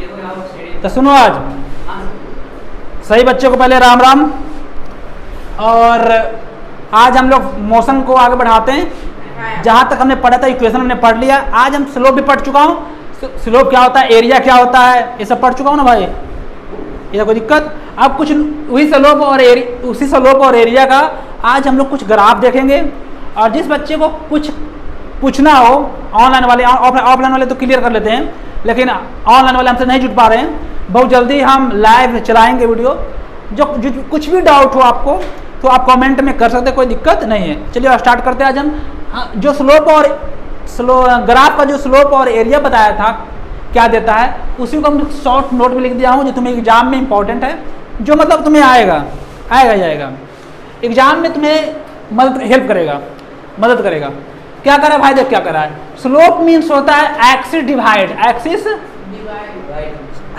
तो सुनो, आज सही बच्चों को पहले राम राम। और आज हम लोग मोशन को आगे बढ़ाते हैं। जहाँ तक हमने पढ़ा था इक्वेशन हमने पढ़ लिया। आज हम स्लोप भी पढ़ चुका हूँ। स्लोप क्या होता है, एरिया क्या होता है, ये सब पढ़ चुका हूँ ना भाई, ये कोई दिक्कत। अब कुछ उसी स्लोप और एरिया का आज हम लोग कुछ ग्राफ देखेंगे। और जिस बच्चे को कुछ पूछना हो, ऑनलाइन वाले, ऑफलाइन वाले तो क्लियर कर लेते हैं, लेकिन ऑनलाइन वाले हमसे नहीं जुट पा रहे हैं। बहुत जल्दी हम लाइव चलाएंगे वीडियो। जो कुछ भी डाउट हो आपको तो आप कमेंट में कर सकते हैं, कोई दिक्कत नहीं है। चलिए स्टार्ट करते हैं। आज हम जो ग्राफ का जो स्लोप और एरिया बताया था क्या देता है, उसी को हम शॉर्ट नोट में लिख दिया हूँ, जो तुम्हें एग्जाम में इंपॉर्टेंट है, जो मतलब तुम्हें आएगा एग्जाम में, तुम्हें हेल्प करेगा, मदद करेगा। क्या करा भाई, देख क्या करा है। स्लोप मीन्स होता है एक्सिस डिवाइड,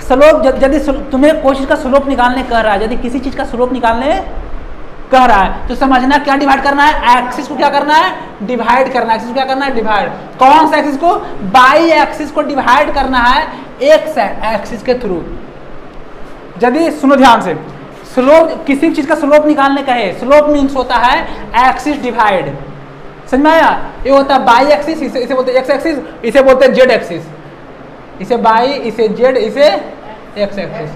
स्लोप। यदि तुम्हें कोई चीज का स्लोप निकालने कह रहा है, यदि किसी चीज का स्लोप निकालने कह रहा है, तो समझना क्या डिवाइड करना है, एक्सिस को क्या करना है, डिवाइड करना है। एक्सिस को क्या करना है, डिवाइड। कौन सा एक्सिस को, बाई एक्सिस को डिवाइड करना है एक्स एक्सिस के थ्रू। यदि सुनो ध्यान से, स्लोप, किसी चीज का स्लोप निकालने का है, स्लोप मीन्स होता है एक्सिस डिवाइड। समझ में आया। ये होता है बाई एक्सिस, इसे बोलते हैं एक्स एक्सिस, इसे बोलते हैं जेड एक्सिस। इसे बाई, इसे जेड, इसे एक्स एक्सिस।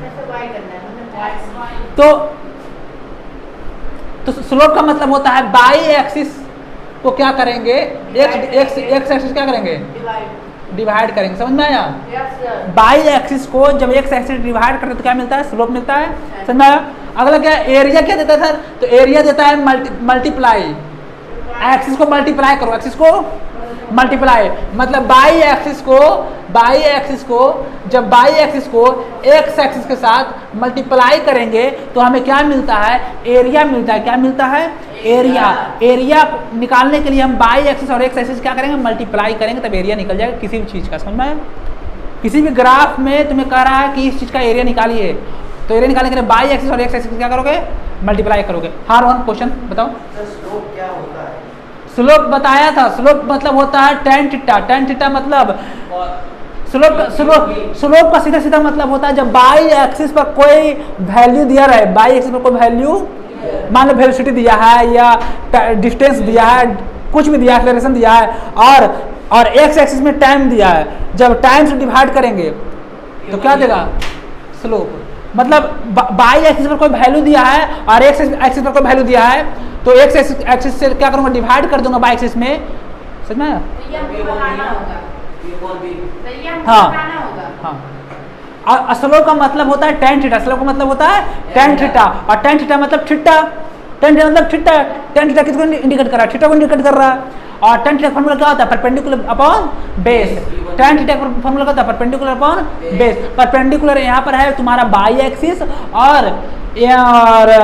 तो स्लोप का मतलब होता है बाई एक्सिस को क्या करेंगे, एक्स एक्सिस क्या करेंगे, डिवाइड करेंगे। समझ में आया। बाई एक्सिस को जब एक्स एक्सिस डिवाइड करते तो क्या मिलता है, स्लोप मिलता है। समझ में आया। अगला क्या, एरिया क्या देता है सर, तो एरिया देता है मल्टीप्लाई। एक्सिस को मल्टीप्लाई करो, एक्सिस को मल्टीप्लाई, मतलब बाई एक्सिस को जब बाई एक्सिस को एक्स एक्सिस के साथ मल्टीप्लाई करेंगे तो हमें क्या मिलता है, एरिया मिलता है। क्या मिलता है, एरिया निकालने के लिए हम बाई एक्सिस और एक्स एक्सिस क्या करेंगे, मल्टीप्लाई करेंगे, तब एरिया निकल जाएगा किसी भी चीज का। समझ में आया। किसी भी ग्राफ में तुम्हें कह रहा है कि इस चीज का एरिया निकालिए, तो एरिया निकालने के लिए बाई एक्सिस और एक्स एक्सिस क्या करोगे, मल्टीप्लाई करोगे। हाँ रोहन, क्वेश्चन बताओ। स्लोप क्या होता है? स्लोप बताया था। स्लोप मतलब होता है tan थीटा। tan थीटा मतलब स्लोप का सीधा सीधा मतलब होता है जब बाई एक्सिस पर कोई वैल्यू दिया रहे, बाई एक्सिस पर कोई वैल्यू, मान लो वेलोसिटी दिया है या डिस्टेंस दिया है, कुछ भी दिया है, एक्सेलरेशन दिया है, और एक्स एक्सिस में टाइम दिया है। जब टाइम से डिवाइड करेंगे तो क्या देगा, स्लोप। मतलब बाई एक्सिस पर कोई वैल्यू दिया है और एक्स एक्सिस पर कोई वैल्यू दिया है, तो एक्स एक्सिस से क्या करूंगा, डिवाइड कर दूंगा बाई एक्सिस में। समझ में आया। हाँ। स्लोप का मतलब होता है tan थीटा। स्लोप का मतलब होता है tan थीटा, और tan थीटा मतलब थीटा। tan थीटा मतलब थीटा। tan थीटा किसको इंडिकेट कर रहा है, थीटा को इंडिकेट कर रहा है। और tan थीटा का फॉर्मूला क्या होता है, perpendicular upon base. tan theta का फॉर्मूला क्या होता है, परपेंडिकुलर अपॉन बेस। परपेंडिकुलर यहाँ पर है तुम्हारा बाई एक्सिस और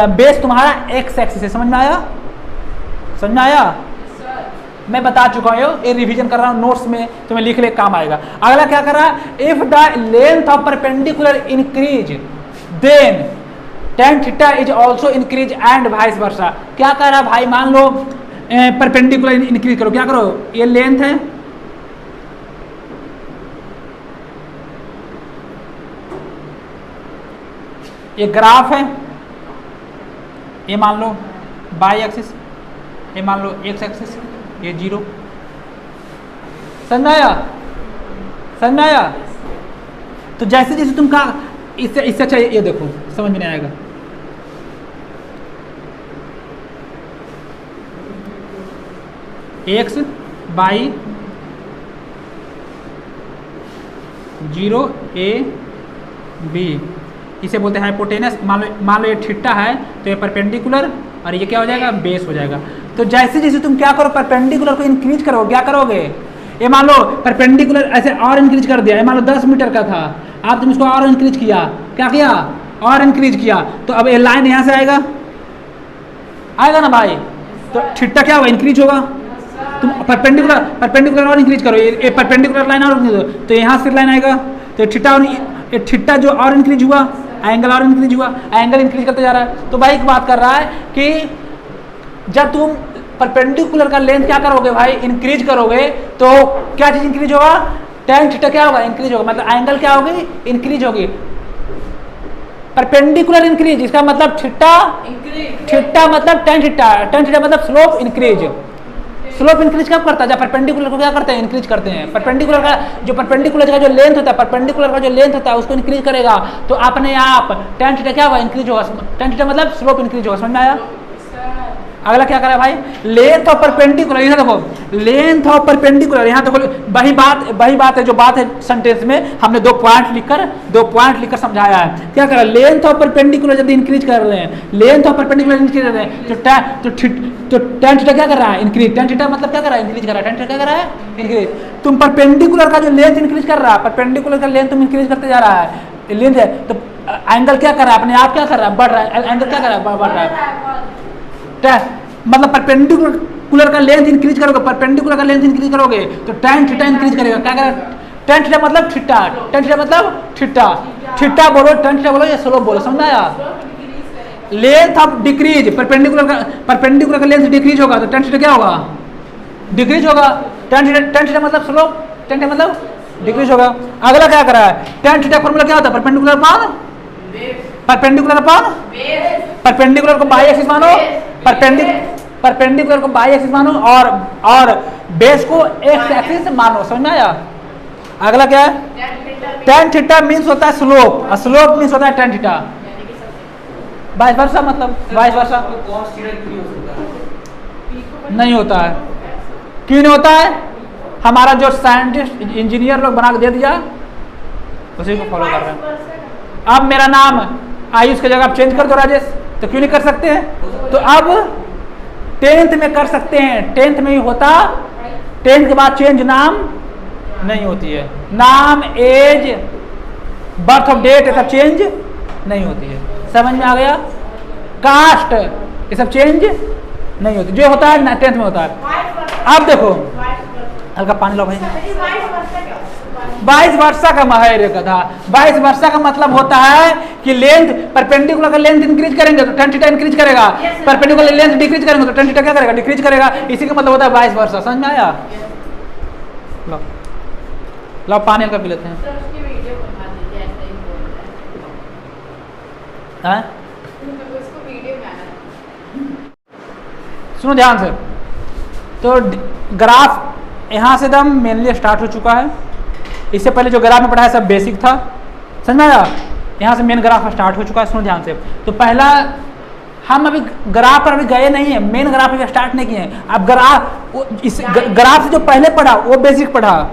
बेस तुम्हारा एक्स एक्सिस है। समझ में आया, समझ में आया। मैं बता चुका हूँ, ये रिवीजन कर रहा हूँ नोट्स में, तुम्हें लिख ले काम आएगा। अगला क्या कर रहा है, if the length of perpendicular increase then tan theta is also increase and vice versa. क्या कर रहा है भाई, मान लो परपेंडिकुलर इंक्रीज करो, क्या करो, ये लेंथ है, ये ग्राफ है, ये मान लो बाई एक्सिस, ये मान लो एक्स एक्सिस, ये 0। समझ में आया, समझ में आया। तो जैसे जैसे तुम कहा, इससे अच्छा ये देखो, समझ में नहीं आएगा। एक्स बाई 0 a b, इसे बोलते हैं हाइपोटेनस। मान लो ये थीटा है, तो ये परपेंडिकुलर और ये क्या हो जाएगा, बेस हो जाएगा। तो जैसे जैसे तुम क्या करो, परपेंडिकुलर को इंक्रीज करो, क्या करोगे, ये मान लो परपेंडिकुलर ऐसे और इंक्रीज कर दिया, ये मान लो 10 मीटर का था, आप तुम इसको और इंक्रीज किया, क्या किया, और इंक्रीज किया, तो अब ये लाइन यहाँ से आएगा ना भाई, तो थीटा क्या होगा, इंक्रीज होगा। तुम परपेंडिकुलर और इंक्रीज करो, ये परपेंडिकुलर लाइन और इंक्रीज हो, तो यहाँ से लाइन आएगा, तो थीटा जो और इंक्रीज हुआ, एंगल और इंक्रीज हुआ, एंगल इंक्रीज करते जा रहा है। तो भाई एक बात कर रहा है कि जब तुम परपेंडिकुलर का लेंथ क्या करोगे भाई, इंक्रीज करोगे, तो क्या चीज इंक्रीज होगा, tan थीटा क्या होगा, इंक्रीज होगा, मतलब एंगल क्या होगी, इंक्रीज होगी। परपेंडिकुलर इंक्रीज, इसका मतलब थीटा, थीटा मतलब tan थीटा, tan थीटा मतलब स्लोप इंक्रीज। स्लोप इंक्रीज कब करता है, जब परपेंडिकुलर को क्या करते हैं, इंक्रीज करते हैं। परपेंडिकुलर का जो परपेंडिकुलर का जो लेंथ होता है, परपेंडिकुलर का जो लेंथ होता है उसको इंक्रीज करेगा तो अपने आप tan थीटा क्या होगा, इंक्रीज होगा। tan थीटा मतलब स्लोप इंक्रीज होगा, समझ में आया। अगला क्या करा भाई, लेंथ ऑफ परपेंडिकुलर, यहाँ देखो लेंथ ऑफ परपेंडिकुलर, यहाँ देखो वही बात है जो बात है सेंटेंस में हमने दो पॉइंट लिखकर समझाया है। क्या करा, लेंथ ऑफ परपेंडिकुलर जब इंक्रीज कर रहे हैं, लेंथ ऑफ परपेंडिकुलर इंक्रीज कर रहे हैं तो tan थीटा क्या कर रहा है, इंक्रीज। tan थीटा मतलब क्या कर रहा है, इंक्रीज कर रहा है। tan थीटा क्या कर रहा है, इंक्रीज। तुम परपेंडिकुलर का जो लेंथ इंक्रीज कर रहा है, परपेंडिकुलर का लेंथ तुम इंक्रीज करते जा रहा है, लेंथ है तो एंगल क्या कर रहा है, अपने आप क्या कर रहा है, बढ़ रहा है। एंगल क्या कर रहा है, बढ़ रहा है। मतलब परपेंडिकुलर का लेंथ इंक्रीज करोगे, परपेंडिकुलर का लेंथ इंक्रीज करोगे तो tan थीटा इंक्रीज करेगा। क्या करेगा, tan थीटा मतलब थीटा, tan थीटा मतलब थीटा, थीटा बोलो, tan थीटा बोलो या स्लोप बोलो, समझ आया। लेंथ ऑफ डिक्रीज, परपेंडिकुलर का लेंथ डिक्रीज होगा तो tan थीटा क्या होगा, डिक्रीज होगा। tan थीटा मतलब स्लोप, tan थीटा मतलब डिक्रीज होगा। अगला क्या करा है, tan थीटा फॉर्मूला क्या होता है, परपेंडिकुलर अपॉन परपेंडिकुलर को बाई एक्सिस मानो, परपेंडिकुलर को बाई एक्सिस मानो और बेस को एक्स एक्सिस मानो, समझ में आया। अगला क्या है, tan थीटा मींस होता है स्लोप, और स्लोप मींस होता है tan थीटा, वाइस वर्सा, मतलब वाइस वर्सा नहीं होता है। क्यों नहीं होता है, हमारा जो साइंटिस्ट इंजीनियर लोग बना के दे दिया उसी को फॉलो कर रहे हैं। अब मेरा नाम आयुष की जगह आप चेंज कर दो राजेश, तो क्यों नहीं कर सकते हैं, तो अब 10th में कर सकते हैं, 10th में ही होता, 10th के बाद चेंज नाम नहीं होती है, नाम एज बर्थ ऑफ डेट ये सब चेंज नहीं होती है, समझ में आ गया। कास्ट ये सब चेंज नहीं होती, जो होता है 10th में होता है। अब देखो हल्का पानी लो भाई, वाइस वर्सा का है कथा। वाइस वर्सा का मतलब होता है कि लेंथ, परपेंडिकुलर का लेंथ इंक्रीज करेंगे तो tan थीटा इंक्रीज करेगा, परपेंडिकुलर लेंथ डिक्रीज करेंगे तो tan थीटा क्या करेगा, डिक्रीज करेगा। इसी का मतलब होता है वाइस वर्सा, समझ में आया। लो लो पानी हल्का पी लेते हैं। सुनो ध्यान से, तो ग्राफ यहाँ से एकदम मेनली स्टार्ट हो चुका है। इससे पहले जो ग्राफ में पढ़ाया सब बेसिक था, समझ में आया। यहाँ से मेन ग्राफ स्टार्ट हो चुका है, सुनो ध्यान से। तो पहला हम अभी ग्राफ पर अभी गए नहीं है, मेन ग्राफ अभी स्टार्ट नहीं किए हैं। अब ग्राफ, इस ग्राफ से जो पहले पढ़ा वो बेसिक पढ़ा,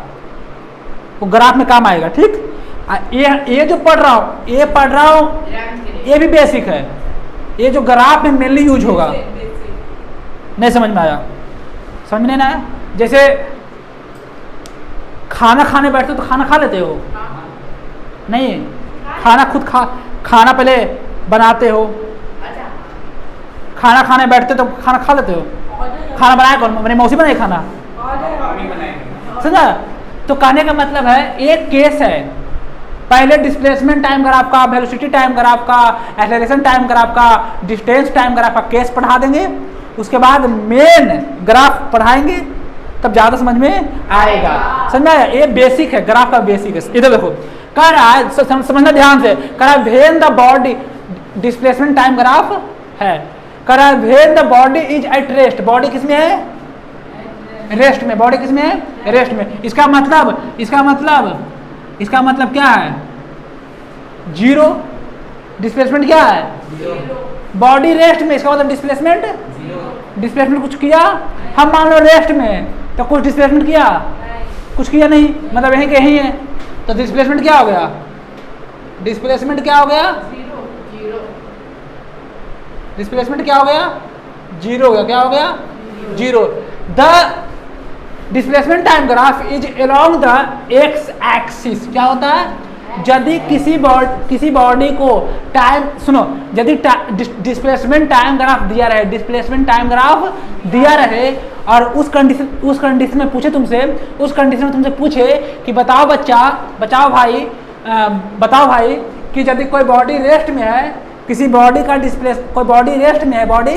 वो ग्राफ में काम आएगा, ठीक। ये जो पढ़ रहा हूँ ये भी बेसिक है, ये जो ग्राफ में मेनली यूज होगा। नहीं समझ में आया, समझ में नहीं आया। जैसे खाना खाने बैठते हो तो खाना खा लेते हो, नहीं खाना खुद खाना पहले बनाते हो, खाना खाने बैठते तो खाना खा लेते हो। खाना बनाया कौन, मेरी मौसी बनाई खाना, समझा। तो कहने का मतलब है एक केस है, पहले डिस्प्लेसमेंट टाइम ग्राफ का, वेलोसिटी टाइम ग्राफ का, एक्सेलरेशन टाइम ग्राफ का, डिस्टेंस टाइम ग्राफ का केस पढ़ा देंगे, उसके बाद मेन ग्राफ पढ़ाएंगे, तब ज्यादा समझ में आएगा, समझ में आया। ये बेसिक है, ग्राफ का बेसिक है। इधर देखो कह रहा है, समझना ध्यान से, कह रहा है when the body, displacement time graph है, कह रहा है when the body is at rest, body किस में है, रेस्ट में, बॉडी किस में है, रेस्ट में। इसका मतलब क्या है, जीरो। डिस्प्लेसमेंट क्या है, बॉडी रेस्ट में, इसका मतलब डिस्प्लेसमेंट कुछ किया, हम मान लो रेस्ट में, तो कुछ डिस्प्लेसमेंट किया, कुछ किया नहीं, मतलब यहीं के यहीं है, तो डिस्प्लेसमेंट क्या हो गया, डिस्प्लेसमेंट क्या हो गया, डिस्प्लेसमेंट क्या हो गया, जीरो हो गया। क्या हो गया, zero. The displacement time graph is along the x axis. क्या होता है, यदि किसी बॉडी को टाइम, सुनो, यदि डिस्प्लेसमेंट टाइम ग्राफ दिया रहे, डिस्प्लेसमेंट टाइम ग्राफ दिया रहे और उस कंडीशन में पूछे तुमसे, उस कंडीशन में तुमसे पूछे कि बताओ भाई कि यदि कोई बॉडी रेस्ट में है, किसी बॉडी का कोई बॉडी रेस्ट में है, बॉडी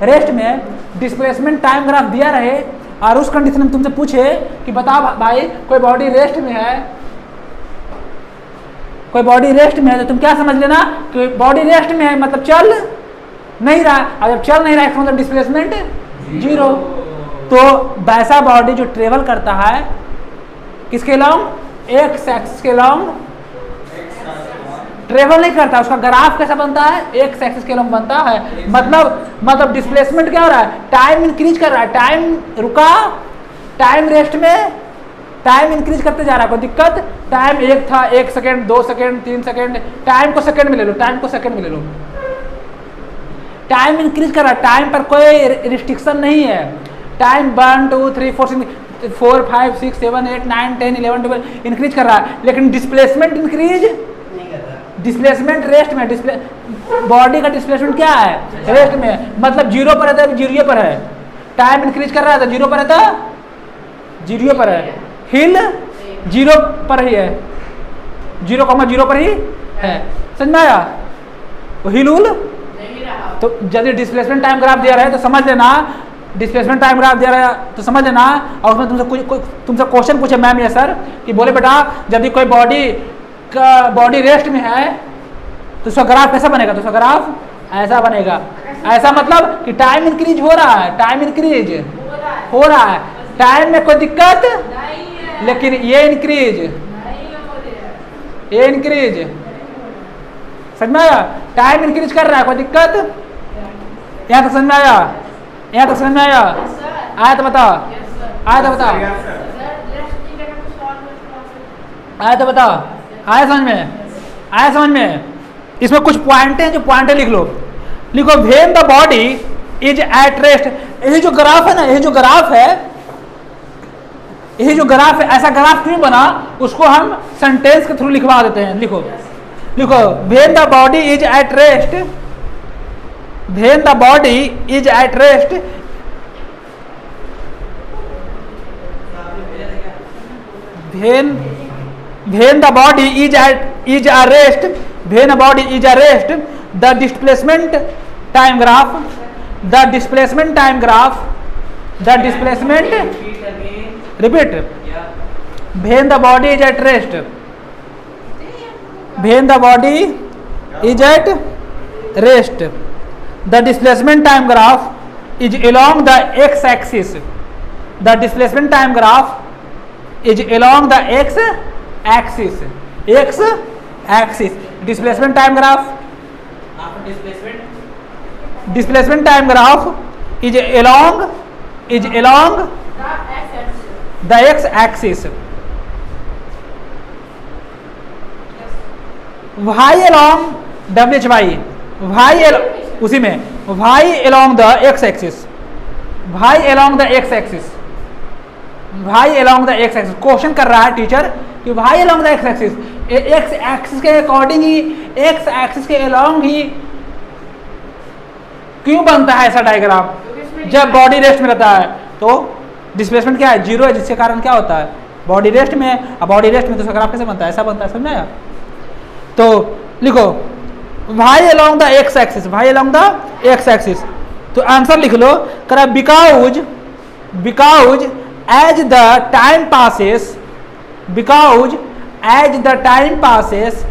रेस्ट में है, डिस्प्लेसमेंट टाइम ग्राफ दिया रहे और उस कंडीशन में तुमसे पूछे कि बताओ भाई कोई बॉडी रेस्ट में है, कोई बॉडी रेस्ट में है, तो तुम क्या समझ लेना कि बॉडी रेस्ट में है मतलब चल नहीं रहा, और जब चल नहीं रहा है मतलब डिस्प्लेसमेंट जीरो। तो वैसा बॉडी जो ट्रेवल करता है किसके लॉन्ग, एक्स एक्सिस के लॉन्ग ट्रेवल नहीं करता, उसका ग्राफ कैसा बनता है, एक्स एक्सिस के लॉन्ग बनता है। मतलब डिस्प्लेसमेंट क्या हो रहा है, टाइम इंक्रीज कर रहा है, टाइम रुका, टाइम रेस्ट में टाइम इंक्रीज करते जा रहा है, कोई दिक्कत, टाइम एक था 1 सेकेंड 2 सेकेंड 3 सेकेंड, टाइम को सेकेंड में ले लो, टाइम को सेकेंड में ले लो, टाइम इंक्रीज कर रहा है, टाइम पर कोई रिस्ट्रिक्शन नहीं है, टाइम 1 2 3 4 5 6 7 8 9 10 11 12 इंक्रीज कर रहा है, लेकिन डिस्प्लेसमेंट इंक्रीज नहीं कर रहा। डिस्प्लेसमेंट रेस्ट में, बॉडी का डिस्प्लेसमेंट क्या है, रेस्ट में, मतलब जीरो पर है तो जीरो पर है, टाइम इंक्रीज कर रहा है तो जीरो पर है तो जीरो पर है, हिल जीरो पर ही है, 0,0 पर ही है, समझ में आया, तो हिल उल तो यदि डिस्प्लेसमेंट टाइम ग्राफ दिया रहा है तो समझ लेना, डिस्प्लेसमेंट टाइम ग्राफ दिया रहा है तो समझ लेना, और उसमें तुमसे क्वेश्चन पूछे मैम या सर कि बोले बेटा यदि कोई बॉडी रेस्ट में है तो उसका ग्राफ कैसा बनेगा, तो उसका ग्राफ ऐसा बनेगा, ऐसा मतलब कि टाइम इंक्रीज हो रहा है, टाइम इंक्रीज हो रहा है, टाइम में कोई दिक्कत लेकिन ये इंक्रीज समझ में आया, टाइम इंक्रीज कर रहा है, कोई दिक्कत, यहाँ तक समझ में आया, यहाँ तक समझ में आया, आया तो बताओ, आया तो बताओ, आया तो बताओ, आया समझ में, आया समझ में। इसमें कुछ पॉइंट हैं, जो पॉइंट लिख लो, लिखो when the body is at rest, ये जो ग्राफ है ना, ये जो ग्राफ है, ये जो ग्राफ है, ऐसा ग्राफ क्यों बना, उसको हम सेंटेंस के थ्रू लिखवा देते हैं, लिखो लिखो when the body is at rest, when the body is at rest, when the body is at rest, when the body is at rest, the displacement time graph, the displacement time graph, the displacement, repeat, when the body is at rest, when the body is at rest, the displacement time graph is along the x axis, the displacement time graph is along the x axis, displacement time graph, displacement time graph is along the x axis, y along why उसी में y along the x axis, y along the x axis, y along the x axis, question कर रहा है teacher कि y along the x axis, x axis के according ही, x axis के along ही क्यों बनता है ऐसा डायग्राम, जब बॉडी रेस्ट में रहता है तो डिस्प्लेसमेंट क्या है, जीरो है, जिसके कारण क्या होता है, बॉडी रेस्ट में, अब बॉडी रेस्ट में तो ग्राफ कैसे बनता है, ऐसा बनता है, समझ आया। तो लिखो y along the x axis, y along the x axis, तो आंसर लिख लो, करा because as the time passes, because as the time passes,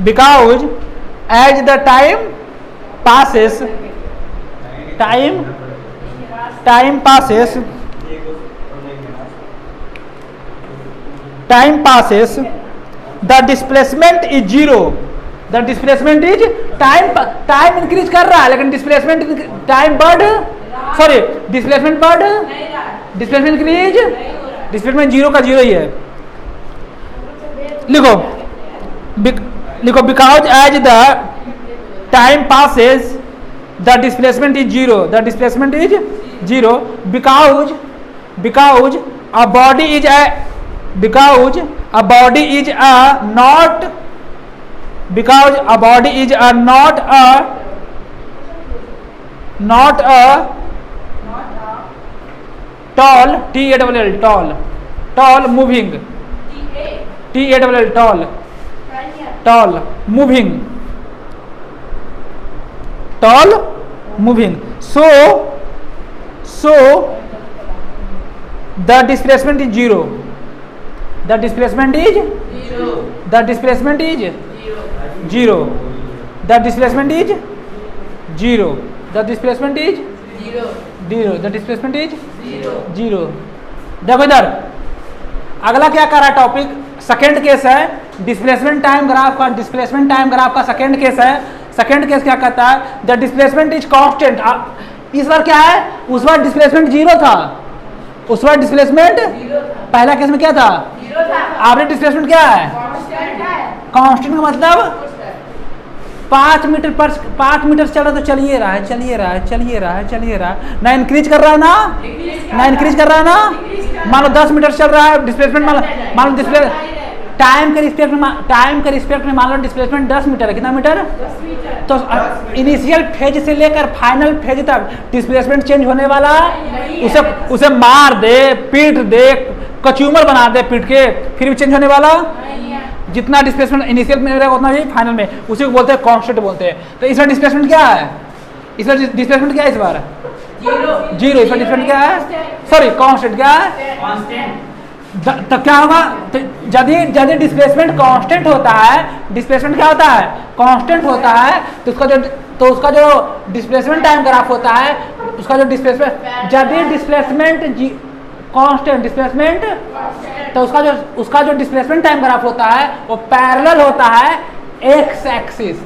because as the time passes, time passes, the displacement is zero, the displacement is time increase कर रहा है लेकिन displacement time बढ़, sorry displacement बढ़, displacement increase, displacement zero का zero ही है, लिखो because as the time passes the displacement is zero, the displacement is zero, because a body is because a body is not tall, tall moving, tall moving, so the displacement is zero, the displacement is the displacement is zero, the displacement is zero, the displacement is zero, the displacement is zero. देखो इधर अगला क्या कर रहा है topic, second case है displacement time graph का, displacement time graph का सेकेंड केस है। सेकेंड केस क्या कहता है, द डिस्प्लेसमेंट इज कांस्टेंट। इस बार क्या है, उस बार डिस्प्लेसमेंट जीरो था, उस बार डिस्प्लेसमेंट पहला केस में क्या था, एवरेज डिस्प्लेसमेंट क्या है, कांस्टेंट का मतलब 5 मीटर पर 5 मीटर चल रहा है तो चलिए रहा है, चलिए रहा है, चलिए रहा है, चलिए रहा है, ना इंक्रीज कर रहा है ना इंक्रीज कर रहा है ना। मान लो 10 मीटर चल रहा है डिस्प्लेसमेंट, मान लो डिस्प्ले टाइम के रिस्पेक्ट में मान लो डिस्प्लेसमेंट 10 मीटर है, कितना मीटर, तो इनिशियल फेज से लेकर फाइनल फेज तक डिस्प्लेसमेंट चेंज होने वाला, उसे मार दे, पीट दे, कच्यूमर बना दे पीट के, फिर भी चेंज होने वाला, जितना डिस्प्लेसमेंट इनिशियल में रहेगा उतना ही फाइनल में, उसी को बोलते हैं कांस्टेंट बोलते हैं। तो इस बार डिस्प्लेसमेंट क्या है, इस बार डिस्प्लेसमेंट क्या है, इस बार जीरो, इस बार डिस्प्लेसमेंट क्या है, सॉरी कांस्टेंट क्या है, तो क्या होगा, तो यदि डिस्प्लेसमेंट कांस्टेंट होता है, डिस्प्लेसमेंट क्या होता है, कांस्टेंट होता है, तो उसका जो डिस्प्लेसमेंट टाइम ग्राफ होता है, उसका जो डिस्प्लेसमेंट, यदि डिस्प्लेसमेंट कांस्टेंट डिस्प्लेसमेंट, तो उसका जो डिस्प्लेसमेंट टाइम ग्राफ होता है वो पैरेलल होता है एक्स एक्सिस।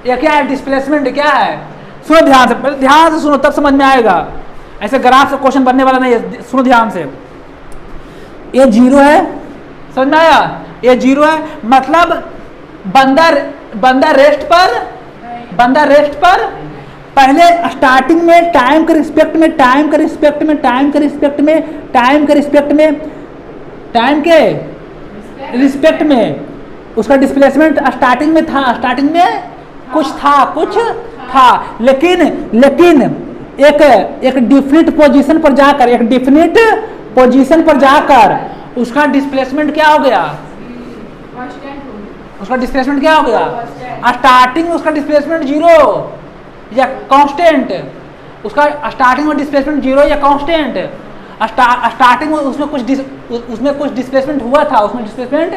ये क्या है, डिस्प्लेसमेंट क्या है, सुनो ध्यान से, पहले ध्यान से सुनो तब समझ में आएगा, ऐसे ग्राफ से क्वेश्चन बनने वाला नहीं है, सुनो ध्यान से। ये जीरो है, समझ में आया, ये जीरो है, मतलब बंदा रेस्ट पर पहले स्टार्टिंग में टाइम के रिस्पेक्ट में उसका डिस्प्लेसमेंट स्टार्टिंग में कुछ था, लेकिन एक डिफिनिट पोजीशन पर जाकर उसका डिस्प्लेसमेंट क्या हो गया, स्टार्टिंग में उसका डिस्प्लेसमेंट जीरो या कांस्टेंट, उसका स्टार्टिंग में डिस्प्लेसमेंट जीरो या कांस्टेंट, स्टार्टिंग में उसमें कुछ डिस्प्लेसमेंट हुआ था, उसमें डिस्प्लेसमेंट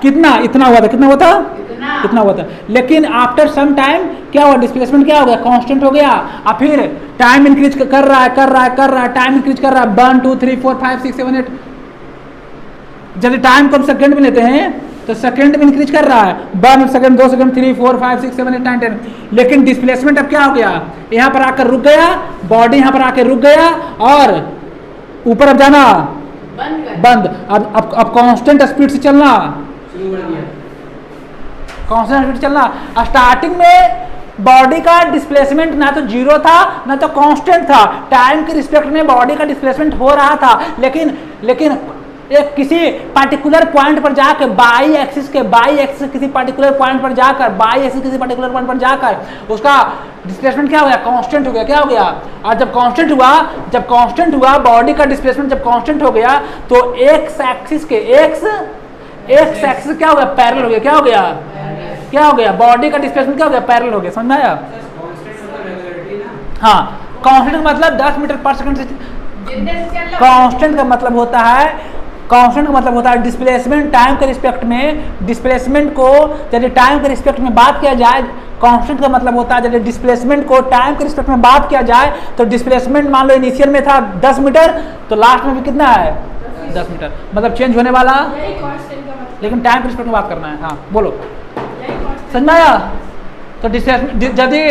कितना, इतना हुआ था, लेकिन आफ्टर सम टाइम क्या हुआ, डिस्प्लेसमेंट क्या हो गया, कांस्टेंट हो गया, और फिर टाइम इंक्रीज कर रहा है, टाइम इंक्रीज कर रहा है, 1 2 3 4 5 6 7 8, यदि टाइम को हम सेकंड में लेते हैं तो सेकंड में इंक्रीज कर रहा है, 1 सेकंड 2 सेकंड 3 4 5 6 7 8 9 10, लेकिन डिस्प्लेसमेंट अब क्या हो गया, यहाँ पर आकर रुक गया, बॉडी यहाँ पर आकर रुक गया और ऊपर अब जाना बंद, अब कांस्टेंट स्पीड से चलना, स्टार्टिंग में बॉडी का डिस्प्लेसमेंट ना तो जीरो था ना तो कांस्टेंट था, टाइम के रिस्पेक्ट में बॉडी का डिस्प्लेसमेंट हो रहा था, लेकिन एक किसी पार्टिकुलर पॉइंट पर जाकर बाई एक्सिस किसी पार्टिकुलर पॉइंट पर जाकर उसका डिस्प्लेसमेंट क्या हो गया, कांस्टेंट हो गया, क्या हो गया, और जब कांस्टेंट हुआ बॉडी का डिस्प्लेसमेंट जब कांस्टेंट हो गया तो एक्स एक्सिस क्या हो गया, पैरेलल हो गया, क्या हो गया, बॉडी का डिस्प्लेसमेंट क्या हो गया, पैरेलल हो गया, समझ में आया। हाँ, कांस्टेंट का मतलब 10 मीटर पर सेकंड से, कांस्टेंट का मतलब होता है डिस्प्लेसमेंट टाइम के रिस्पेक्ट में, डिस्प्लेसमेंट को यदि टाइम के रिस्पेक्ट में बात किया जाए, कांस्टेंट का मतलब होता है यदि डिस्प्लेसमेंट को टाइम के रिस्पेक्ट में बात किया जाए तो डिस्प्लेसमेंट मान लो इनिशियल में था 10 मीटर तो लास्ट में भी कितना है 10 मीटर, मतलब चेंज होने वाला, लेकिन टाइम के रिस्पेक्ट में बात करना है। हाँ बोलो, समझ में आया। तो डिस्प्लेसमेंट यदि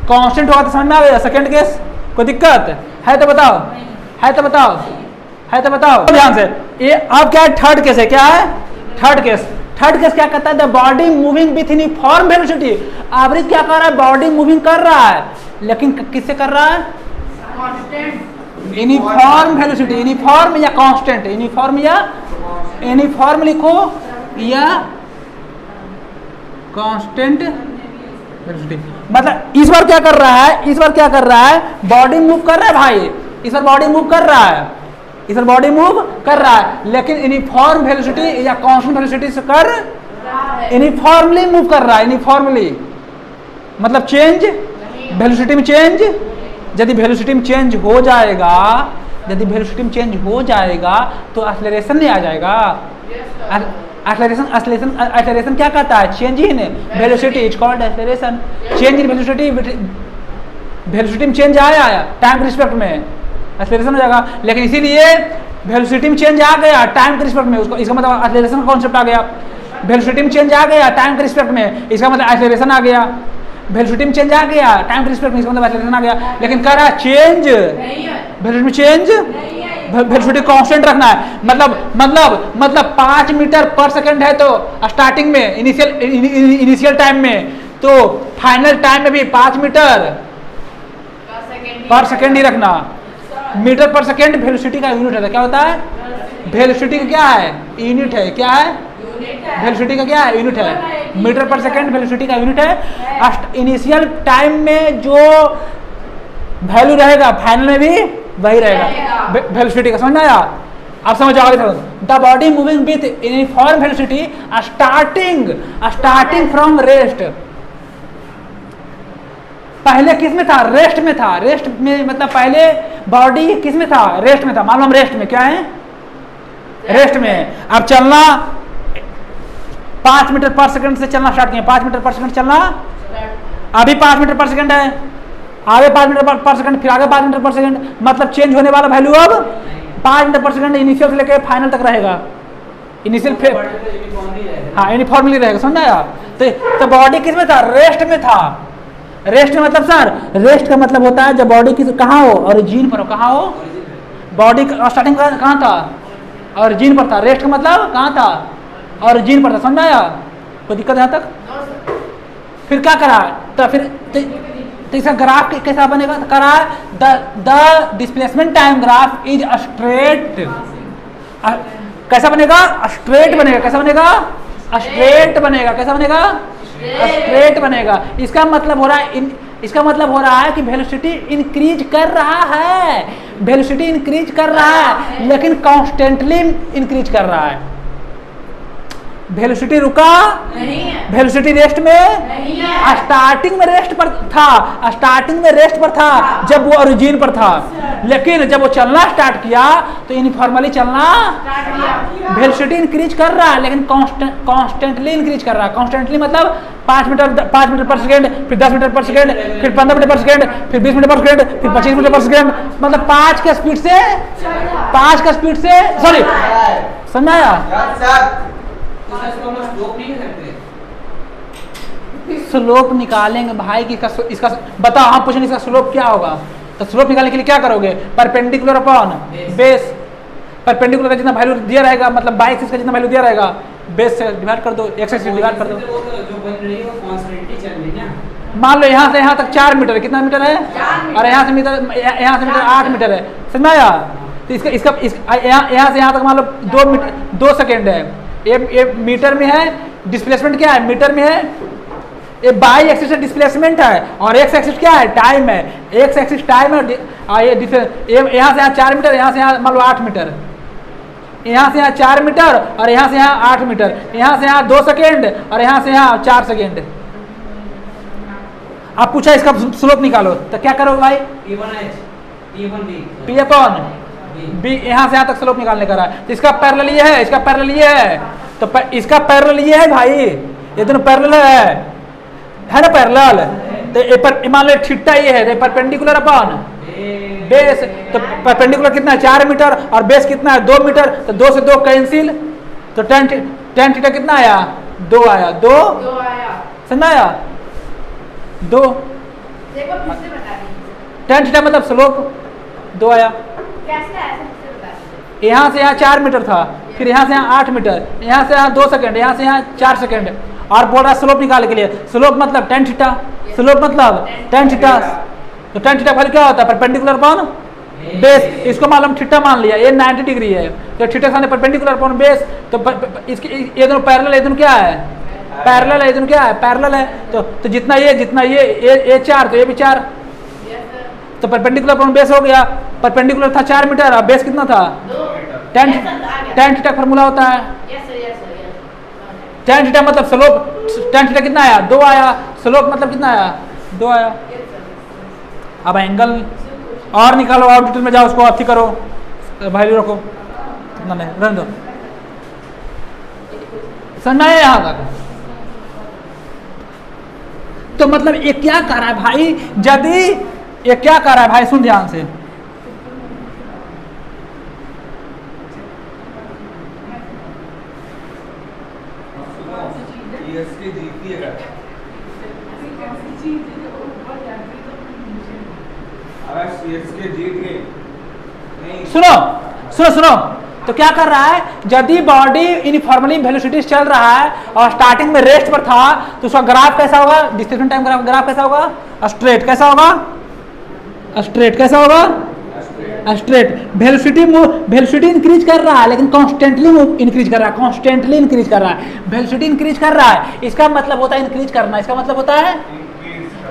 कांस्टेंट होगा तो समझ में आ गया। सेकंड केस कोई दिक्कत है तो बताओ, ध्यान से। ये अब क्या है, थर्ड केस है, क्या है थर्ड केस क्या कहता है, the body moving with uniform velocity. Average क्या कर रहा है, बॉडी मूविंग कर रहा है, लेकिन किससे कर रहा है, यूनिफॉर्म वेलोसिटी, यूनिफॉर्म या कांस्टेंट, यूनिफॉर्म लिखो या कांस्टेंट वेलोसिटी। मतलब इस बार क्या कर रहा है, बॉडी मूव कर रहा है भाई, इस बार बॉडी मूव कर रहा है, लेकिन यूनिफॉर्म वेलोसिटी या कांस्टेंट वेलोसिटी से कर यूनिफॉर्मली मूव कर रहा है, यूनिफॉर्मली मतलब चेंज वेलोसिटी में चेंज, यदि वेलोसिटी में चेंज हो जाएगा यदि वेलोसिटी में चेंज हो जाएगा तो एक्सेलरेशन नहीं आ जाएगा। एक्सेलरेशन क्या कहता है? Change in velocity is called acceleration. Change in velocity, velocity में चेंज आया टाइम के रिस्पेक्ट में, एक्सेलरेशन हो जाएगा। लेकिन इसीलिए वेलोसिटी में चेंज आ गया टाइम के रिस्पेक्ट में, उसको इसका मतलब एक्सेलरेशन का कॉन्सेप्ट आ गया। वेलोसिटी में चेंज आ गया टाइम के रिस्पेक्ट में, इसका मतलब एक्सेलरेशन आ गया। वेलोसिटी में चेंज आ गया टाइम के रिस्पेक्ट में, इसका मतलब एक्सेलरेशन आ गया। लेकिन कह रहा है चेंज वेलोसिटी में चेंज, वेलोसिटी कांस्टेंट रखना है। मतलब 5 मीटर पर सेकंड है तो स्टार्टिंग में इनिशियल टाइम में, तो फाइनल टाइम में भी 5 मीटर पर सेकंड ही रखना। मीटर पर सेकंड वेलोसिटी का यूनिट है। क्या होता है? वेलोसिटी का क्या है? यूनिट है। क्या है? वेलोसिटी का क्या है? यूनिट है। मीटर पर सेकंड वेलोसिटी का यूनिट है। इनिशियल टाइम में जो वैल्यू रहेगा फाइनल में भी वही रहेगा वेलोसिटी का। समझ में आया? आप समझ जाओगे। The body moving with uniform velocity starting from rest. पहले किस में था? रेस्ट में था। रेस्ट में मतलब पहले बॉडी किस में था? रेस्ट में था। मान लो हम रेस्ट में, क्या है? रेस्ट में। अब चलना 5 मीटर पर सेकंड से चलना स्टार्ट किया। 5 मीटर पर सेकंड चलना, अभी 5 मीटर पर सेकंड है, आगे 5 मीटर पर सेकंड, फिर आगे 5 मीटर पर सेकंड। मतलब चेंज होने वाला वैल्यू अब 5 मीटर पर सेकंड इनिशियल से लेकर फाइनल तक रहेगा। इनिशियल हाँ यूनिफॉर्मली रहेगा। समझ आया? तो बॉडी किस में था? रेस्ट में था। रेस्ट में मतलब सर, रेस्ट का मतलब होता है जब बॉडी की कहाँ हो? ओरिजिन पर हो। कहाँ हो? बॉडी स्टार्टिंग कहाँ था? ओरिजिन पर था। रेस्ट का मतलब कहाँ था? ओरिजिन पर था। समझ आया? कोई दिक्कत यहाँ तक? फिर क्या करा? तो फिर तो इसका ग्राफ कैसा बनेगा? तो करा the displacement time graph is straight. कैसा बनेगा? स्ट्रेट बनेगा। कैसा बनेगा? स्ट्रेट बनेगा। कैसा बनेगा? स्ट्रेट बनेगा। इसका मतलब हो रहा है कि वेलोसिटी इंक्रीज कर रहा है, वेलोसिटी इंक्रीज कर रहा है, लेकिन कॉन्स्टेंटली इंक्रीज कर रहा है। वेलोसिटी रुका नहीं है। वेलोसिटी रेस्ट में नहीं है। स्टार्टिंग में रेस्ट पर था, स्टार्टिंग में रेस्ट पर था जब वो ओरिजिन पर था, लेकिन जब वो चलना स्टार्ट किया तो यूनिफॉर्मली चलना वेलोसिटी इंक्रीज कर रहा है, लेकिन कॉन्स्टेंटली इंक्रीज कर रहा है। कॉन्स्टेंटली मतलब 5 मीटर पर सेकंड, फिर 10 मीटर पर सेकंड, फिर 15 मीटर पर सेकंड, फिर 20 मीटर पर सेकंड, फिर 25 मीटर पर सेकंड। मतलब 5 के स्पीड से सॉरी, समझ आया? स्लोप निकालेंगे भाई कि इसका बताओ। हम पूछेंगे इसका स्लोप क्या होगा, तो स्लोप निकालने के लिए क्या करोगे? Perpendicular upon base. परपेंडिकुलर का जितना वैल्यू दिया रहेगा, मतलब बाई एक्सिस का जितना वैल्यू दिया रहेगा, बेस से डिवाइड कर दो, एक्स एक्सिस डिवाइड कर दो। मान लो यहाँ से यहाँ तक 4 मीटर, कितना मीटर है? और यहाँ से मीटर 8 मीटर है। समझ में आया? तो इसका यहाँ से यहाँ तक मान लो 2 सेकेंड है। ये मीटर में है, डिस्प्लेसमेंट क्या है? मीटर में है। ये बाई एक्सिस डिस्प्लेसमेंट है और एक्स एक्सिस क्या है? टाइम है। एक्स एक्सिस टाइम है। यहाँ से यहाँ 4 मीटर, यहाँ से यहाँ मान लो 8 मीटर, यहाँ से यहाँ 4 मीटर और यहाँ से यहाँ 8 मीटर, यहाँ से यहाँ 2 सेकेंड और यहाँ से यहाँ 4 सेकेंड। आप पूछा इसका स्लोप निकालो, तो क्या करोगे भाई? P upon B. यहाँ से यहाँ तक स्लोप निकालने का रहा है। तो इसका पैरेलल ये है, इसका पैरेलल ये है, तो इसका पैरेलल ये है भाई, ये दोनों पैरेलल है ना, पैरेलल। तो मान लो थीटा ये है, परपेंडिकुलर अपॉन बेस। तो परपेंडिकुलर कितना है? 4 मीटर और बेस कितना है? 2 मीटर। तो 2 से 2 कैंसिल, तो टेन थीटा कितना आया? 2 आया। 2 आया। समझ आया? 2 टेन थीटा मतलब स्लोप 2 आया। यहाँ से यहाँ 4 मीटर था, फिर यहाँ से यहाँ 8 मीटर, यहाँ से यहाँ 2 सेकेंड, यहाँ से यहाँ 4 सेकेंड। और बोल रहा है स्लोप निकालने के लिए। स्लोप मतलब टेन थीटा, स्लोप मतलब टेन थीटा। तो टेन थीटा वैल्यू क्या होता है? Perpendicular upon base. इसको मालूम थीटा मान लिया, ये 90 डिग्री है, तो थीटा सामने परपेंडिकुलर अपॉन बेस। तो इसके ये दोनों पैरेलल है, ये दोनों क्या है? पैरेलल है। ये दोनों क्या है? पैरेलल है। तो जितना ये 4, तो ये भी 4। तो परपेंडिकुलर अपॉन बेस हो गया। परपेंडिकुलर था 4 मीटर और बेस कितना था? टेन थीटा फॉर्मूला होता है। टेन थीटा मतलब स्लोप, टेन थीटा कितना आया? 2 आया। स्लोप मतलब कितना आया? 2 आया। अब एंगल और निकालो, और डिटेल में जाओ, उसको अथी करो। वैल्यू रखो, इतना नहीं, रहने दो। समझ में यहाँ तक? तो मतलब ये क्या कर रहा है भाई, यदि ये क्या कर रहा है भाई, सुन ध्यान से, सुनो सुनो सुनो, तो क्या कर रहा है, यदि बॉडी यूनिफॉर्मली वेलोसिटी चल रहा है और स्टार्टिंग में रेस्ट पर था, तो उसका ग्राफ कैसा होगा, डिस्प्लेसमेंट टाइम ग्राफ कैसा होगा, स्ट्रेट कैसा होगा, स्ट्रेट कैसा होगा, स्ट्रेट। वेलोसिटी इंक्रीज कर रहा है, लेकिन कॉन्स्टेंटली इंक्रीज कर रहा है, कॉन्स्टेंटली इंक्रीज कर रहा है, वेलोसिटी इंक्रीज कर रहा है, इसका मतलब होता है इंक्रीज करना, इसका मतलब होता है,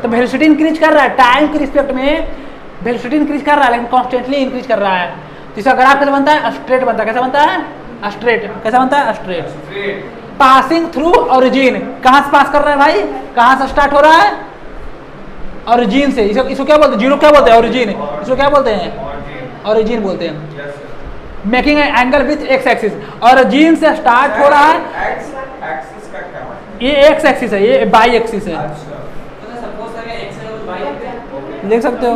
तो वेलोसिटी इंक्रीज कर रहा है, टाइम के रिस्पेक्ट में वेलोसिटी इंक्रीज कर रहा है, लेकिन कॉन्स्टेंटली इंक्रीज कर रहा है। तो इसका ग्राफ कैसा बनता है, स्ट्रेट बनता है, कैसा बनता है, स्ट्रेट, कैसा बनता है, स्ट्रेट। पासिंग थ्रू ओरिजिन, कहां से पास कर रहा है भाई, कहां से स्टार्ट हो रहा है, ओरिजिन से। इसको क्या बोलते हैं, जीरो क्या बोलते हैं, ओरिजिन, इसको क्या बोलते हैं, ओरिजिन बोलते हैं। Making angle with x axis, origin से स्टार्ट हो रहा है, ये एक्स एक्सिस है, ये बाई एक्सिस है, देख सकते हो,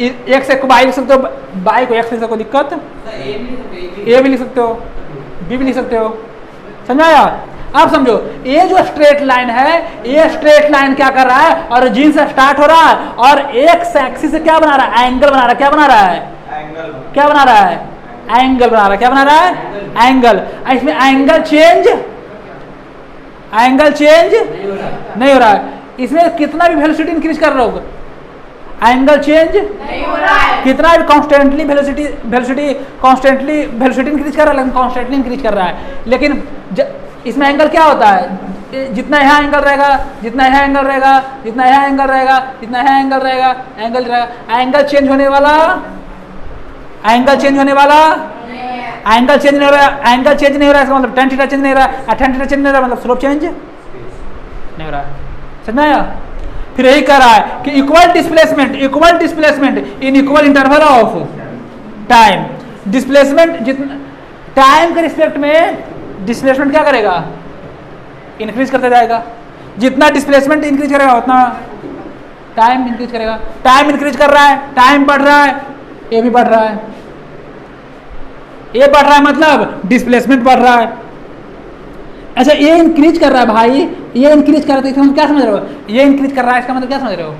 एक्स को बाई लिख सकते हो, बाई को एक्स लिख सकते हो, दिक्कत, ए भी लिख सकते हो, बी भी लिख सकते हो, समझ आया? अब समझो, ये जो स्ट्रेट लाइन है, ये स्ट्रेट लाइन क्या कर रहा है, ओरिजिन से स्टार्ट हो रहा है और एक्स एक्सिस से क्या बना रहा है, एंगल बना रहा है, क्या बना रहा है, क्या बना रहा है, एंगल बना रहा है, क्या बना रहा है, एंगल। इसमें एंगल चेंज नहीं हो रहा है, इसमें कितना भी वेलोसिटी इंक्रीज कर रहा होगा, एंगल चेंज नहीं हो रहा है, कितना भी कॉन्स्टेंटली वेलोसिटी इंक्रीज कर रहा है, लेकिन कॉन्स्टेंटली इंक्रीज कर रहा है। लेकिन इसमें एंगल क्या होता है, जितना यहाँ एंगल रहेगा, जितना यहाँ एंगल रहेगा, जितना यहाँ एंगल रहेगा, जितना यहाँ एंगल रहेगा, एंगल चेंज होने वाला, एंगल चेंज होने वाला, एंगल चेंज नहीं हो रहा, एंगल चेंज नहीं हो रहा, इसका मतलब tan थीटा चेंज नहीं हो रहा, tan थीटा चेंज नहीं हो रहा, मतलब स्लोप चेंज नहीं हो रहा है, समझ आया? फिर यही कह रहा है कि equal displacement in equal interval of time, displacement जितना टाइम के रिस्पेक्ट में डिस्प्लेसमेंट क्या करेगा, इंक्रीज करता जाएगा, जितना डिस्प्लेसमेंट इंक्रीज करेगा उतना टाइम इंक्रीज करेगा, टाइम इंक्रीज कर रहा है, टाइम बढ़ रहा है, ये भी बढ़ रहा है, ये बढ़ रहा है मतलब डिस्प्लेसमेंट बढ़ रहा है। अच्छा, ये इंक्रीज कर रहा है भाई, ये इंक्रीज कर रहा है, तो इसका क्या समझ रहे हो, ये इंक्रीज कर रहा है, इसका मतलब क्या समझ रहे हो,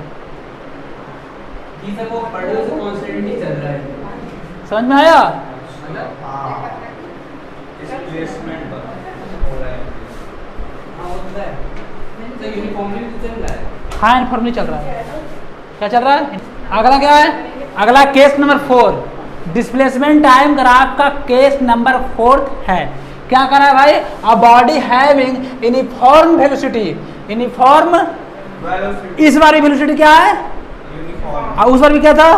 वो कांस्टेंटली चल रहा है, समझ में आया? हाँ, यूनिफॉर्मली चल रहा है, क्या चल रहा है? अगला क्या है, अगला case number 4, displacement time graph का केस नंबर 4 है। क्या कर रहा है भाई, अ body having uniform velocity, uniform, इस बार वेलोसिटी क्या है, और उस बार भी क्या था,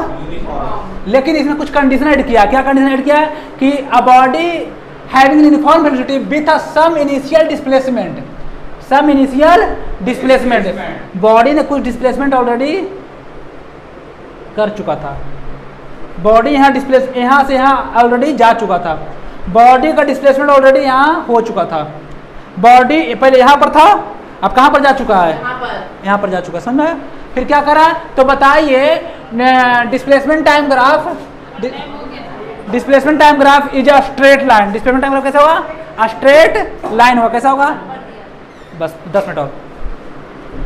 लेकिन इसमें कुछ कंडीशन ऐड किया, क्या कंडीशन ऐड किया है कि a body having uniform velocity with a some initial displacement, body ने कुछ डिस्प्लेसमेंट ऑलरेडी कर चुका था, बॉडी यहाँ से यहाँ ऑलरेडी जा चुका था, बॉडी का डिस्प्लेसमेंट ऑलरेडी यहाँ हो चुका था, बॉडी पहले यहाँ पर था, अब कहाँ पर जा चुका है, यहाँ पर जा चुका है, समझ। फिर क्या करा, तो बताइए displacement time graph is a straight line, displacement time graph कैसा होगा, स्ट्रेट लाइन होगा, कैसा होगा, बस 10 मिनट और,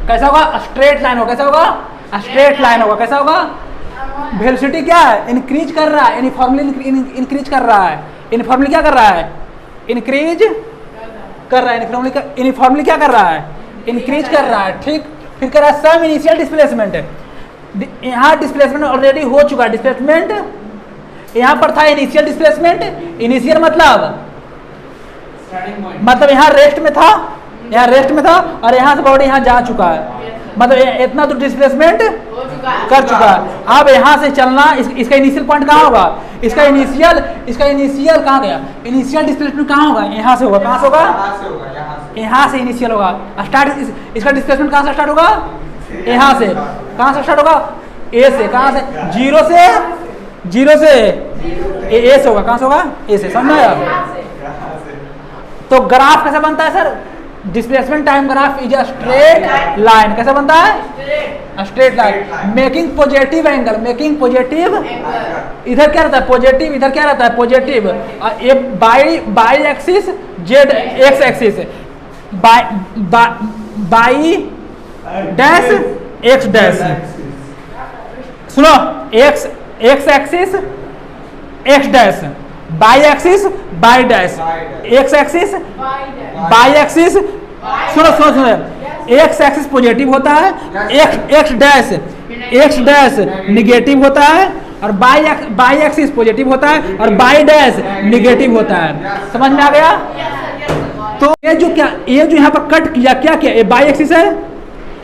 कैसा होगा, स्ट्रेट लाइन होगा, कैसा होगा, स्ट्रेट लाइन होगा, कैसा होगा, वेलोसिटी क्या है, इंक्रीज कर रहा है, यूनिफॉर्मली इंक्रीज कर रहा है, यूनिफॉर्मली क्या कर रहा है, इंक्रीज कर रहा है, यूनिफॉर्मली क्या कर रहा है, इंक्रीज कर रहा है, ठीक। फिर कर रहा है सम इनिशियल डिस्प्लेसमेंट, यहाँ डिस्प्लेसमेंट ऑलरेडी हो चुका है, डिस्प्लेसमेंट यहाँ पर था, इनिशियल डिस्प्लेसमेंट, इनिशियल मतलब यहाँ रेस्ट में था, और यहाँ से बॉडी यहाँ जा चुका है, मतलब इतना तो डिस्प्लेसमेंट कर चुका है। अब यहाँ से चलना, इसका इनिशियल पॉइंट कहाँ होगा, इसका इनिशियल कहाँ गया, इनिशियल डिस्प्लेसमेंट कहाँ होगा, यहाँ से होगा, कहाँ से होगा, यहाँ से इनिशियल होगा, स्टार्ट इसका डिस्प्लेसमेंट कहाँ से स्टार्ट होगा, यहाँ से, कहाँ से स्टार्ट होगा, ए से, कहाँ से, जीरो से ए से होगा, कहाँ से होगा? ए से, समझ में आया? तो ग्राफ कैसे बनता है sir? Displacement time graph is a straight line. कैसे बनता है? Straight line making positive angle, making positive. इधर क्या रहता है? पॉजिटिव। इधर क्या रहता है? पॉजिटिव। ये y axis z x axis, y dash x dash. सुनो, x axis x dash, y axis y dash, x axis y axis. सुनो, एक्स एक्सिस पॉजिटिव होता है, एक्स डैश निगेटिव होता है, और बाई एक्सिस पॉजिटिव होता है और बाई डैश निगेटिव होता है। समझ में आ गया? तो ये जो यहाँ पर कट किया, क्या किया? ये बाई एक्सिस है,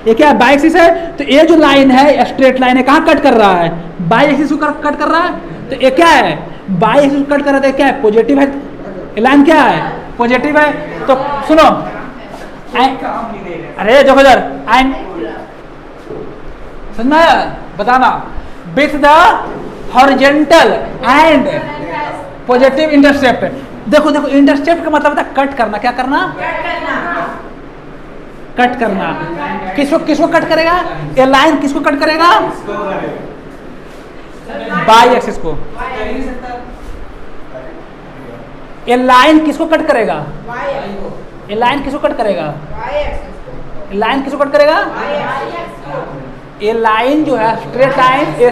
ये क्या है? बाई एक्सिस है। तो ये जो लाइन है स्ट्रेट लाइन है, कहाँ कट कर रहा है? बाई एक्सिस को कट कर रहा है। तो ये क्या है? बाई एक्सिस कट कर रहा है, क्या है? पॉजिटिव है। लाइन क्या है? पॉजिटिव है। तो सुनो, अरे देखो इधर, समझ में? बताना with the horizontal and positive intercept. देखो इंटरसेप्ट का मतलब है कट करना। क्या करना? कट करना। किसको कट करेगा? ये लाइन किसको कट करेगा? बाई एक्सिस को। ये लाइन किसको कट करेगा? ये लाइन किसको कट करेगा? लाइन किसको कट करेगा? ये लाइन जो है स्ट्रेट लाइन, ये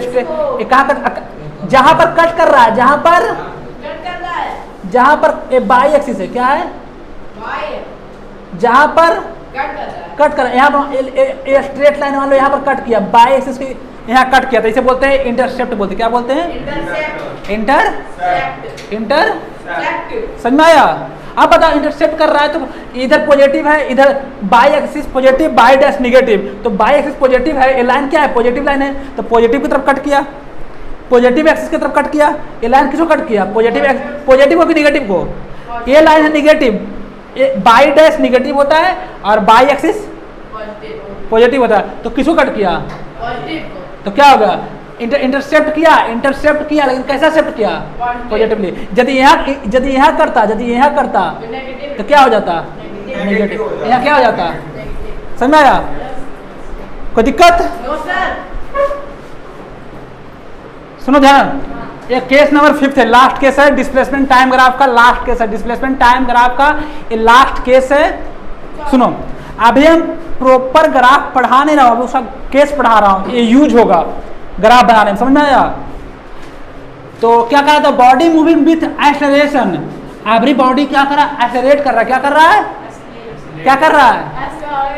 कहाँ कट, जहां पर कट कर रहा है, जहां पर ये बाई एक्सिस है, क्या है? जहां पर कट कर, यहाँ पर स्ट्रेट लाइन वालों यहाँ पर कट किया, बाई एक्सिस की यहाँ कट किया, तो इसे बोलते हैं इंटरसेप्ट बोलते हैं। क्या बोलते हैं? इंटर समझ में आया? अब बताओ, इंटरसेप्ट कर रहा है तो इधर पॉजिटिव है, इधर by axis positive, by dash negative. तो बाई एक्सिस पॉजिटिव है, ये लाइन क्या है? पॉजिटिव लाइन है, तो पॉजिटिव की तरफ कट किया, पॉजिटिव एक्सिस की तरफ कट किया। ये लाइन किसको कट किया? पॉजिटिव को कि निगेटिव को? ये लाइन है निगेटिव, बाई डैश निगेटिव होता है और बाई एक्सिस पॉजिटिव होता है। तो किसको कट किया? तो क्या होगा? इंटरसेप्ट किया, लेकिन कैसा सेप्ट किया? पॉजिटिवली। यदि यहाँ करता तो क्या हो जाता? नेगेटिव। यहाँ क्या हो जाता? समझ में आया? कोई दिक्कत? सुनो ध्यान, ये केस नंबर 5 है, लास्ट केस है डिस्प्लेसमेंट टाइम ग्राफ का। लास्ट केस है डिस्प्लेसमेंट टाइम ग्राफ का, ये लास्ट केस है। सुनो, अभी हम प्रॉपर ग्राफ पढ़ा नहीं रहा हूं, उसका केस पढ़ा रहा हूं, ये यूज होगा ग्राफ बनाने में। समझ में आया? तो क्या कर रहा था? Body moving with acceleration. Every body क्या कर रहा है? एक्सेलरेट कर रहा है। क्या कर रहा है?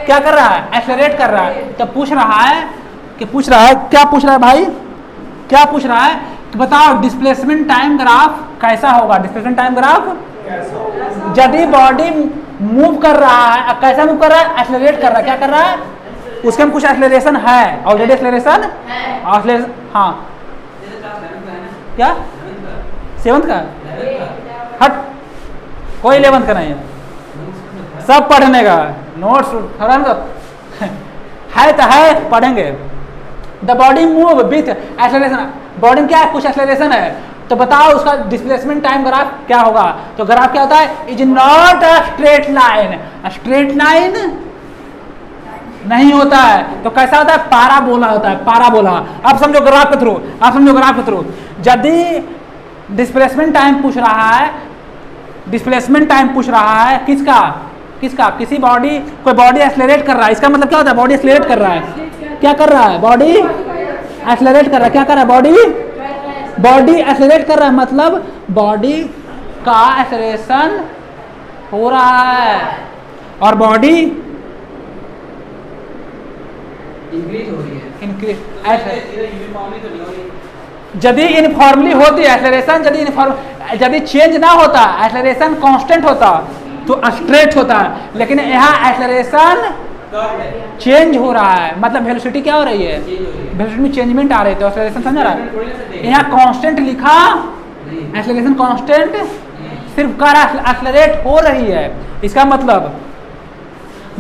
क्या कर रहा है? एक्सेलरेट कर रहा है। तो पूछ रहा है क्या पूछ रहा है भाई? क्या पूछ रहा है कि बताओ डिस्प्लेसमेंट टाइम ग्राफ कैसा होगा? डिस्प्लेसमेंट टाइम ग्राफ यदि बॉडी मूव कर रहा है, कैसा मूव कर रहा है? एक्सेलरेट कर रहा है। क्या कर रहा है? उसके में कुछ एक्सेलरेशन है, ऑलरेडी एक्सेलरेशन। हाँ, क्या 7th का? हट, कोई 11th का नहीं है, सब पढ़ने का नोट्स है तो है, पढ़ेंगे। The body move with acceleration, body में क्या है? कुछ एक्सेलरेशन है। तो बताओ उसका डिस्प्लेसमेंट टाइम ग्राफ क्या होगा? तो ग्राफ क्या होता है? Is not a straight line. Straight line नहीं होता है, तो कैसा होता है? पाराबोला होता है, पाराबोला। अब समझो ग्राफ के थ्रू, यदि डिस्प्लेसमेंट टाइम पूछ रहा है, किसका? किसी बॉडी, कोई बॉडी एक्सेलरेट कर रहा है। इसका मतलब क्या होता है? बॉडी एक्सेलरेट कर रहा है। क्या कर रहा है? बॉडी एक्सेलरेट कर रहा है। क्या कर रहा है? बॉडी एक्सेलरेट कर रहा है, मतलब बॉडी का एक्सेलरेशन हो रहा है और बॉडी इंक्रीज हो रही है। यदि यूनिफॉर्मली होती है एक्सेलरेशन, यदि चेंज ना होता, एक्सेलरेशन कांस्टेंट होता तो स्ट्रेट होता है, लेकिन यहाँ एक्सेलरेशन चेंज हो रहा है, मतलब वेलोसिटी क्या हो रही है? वेलोसिटी में चेंजमेंट आ रही है, तो एक्सेलरेशन समझ रहा है? यहाँ कांस्टेंट लिखा, एक्सेलरेशन कांस्टेंट सिर्फ कार एक्सेलरेट हो रही है। इसका मतलब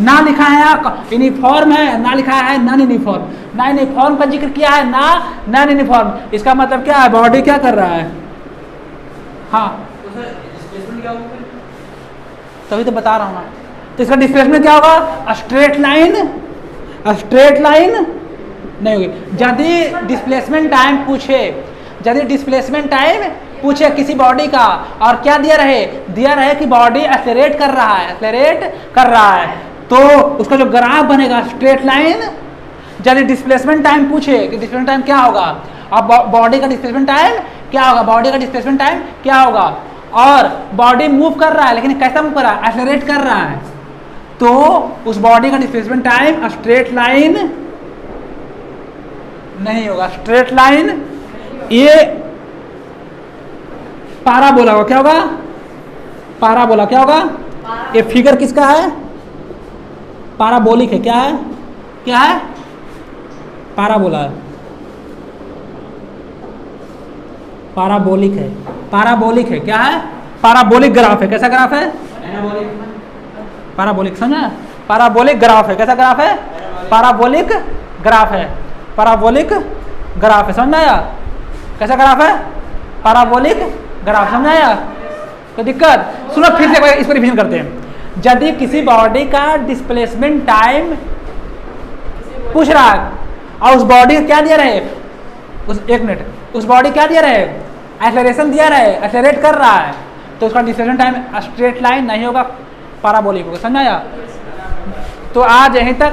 ना लिखा है यूनिफॉर्म है, ना लिखा है नॉन यूनिफॉर्म, ना यूनिफॉर्म का जिक्र किया है ना नॉन यूनिफॉर्म। इसका मतलब क्या है? बॉडी क्या कर रहा है? हाँ तो सर डिस्प्लेसमेंट क्या होगा फिर? तभी तो बता रहा हूँ ना। तो इसका डिस्प्लेसमेंट क्या होगा? स्ट्रेट लाइन नहीं होगी। यदि डिस्प्लेसमेंट टाइम पूछे किसी बॉडी का और क्या दिया रहे कि बॉडी एक्सेलरेट कर रहा है, तो उसका जो ग्राफ बनेगा स्ट्रेट लाइन। यदि डिस्प्लेसमेंट टाइम पूछे कि डिस्प्लेसमेंट टाइम क्या होगा, अब बॉडी का डिस्प्लेसमेंट टाइम क्या होगा, और बॉडी मूव कर रहा है, लेकिन कैसा मूव कर रहा है? एक्सेलरेट कर रहा है, तो उस बॉडी का डिस्प्लेसमेंट टाइम स्ट्रेट लाइन नहीं होगा। स्ट्रेट लाइन ये पाराबोला होगा। क्या होगा? पाराबोला। क्या होगा? ये फिगर किसका है? पाराबोलिक है। क्या है? पाराबोला है, पाराबोलिक है। क्या है? पाराबोलिक ग्राफ है। कैसा ग्राफ है? पाराबोलिक। समझा? पाराबोलिक ग्राफ है। कैसा ग्राफ है? पाराबोलिक ग्राफ है। समझ आया? कैसा ग्राफ है? Parabolic graph. समझ आया? कोई दिक्कत? सुनो फिर से इसको रिवीजन करते हैं। यदि किसी बॉडी का डिस्प्लेसमेंट टाइम पूछ रहा है और उस बॉडी क्या दिया रहे, उस बॉडी क्या दिया रहे? एक्सेलरेशन दिया रहे, एक्सेलरेट कर रहा है, तो उसका डिस्प्लेसमेंट टाइम स्ट्रेट लाइन नहीं होगा, पाराबोलिक होगा। समझ आया? तो आज यहीं तक।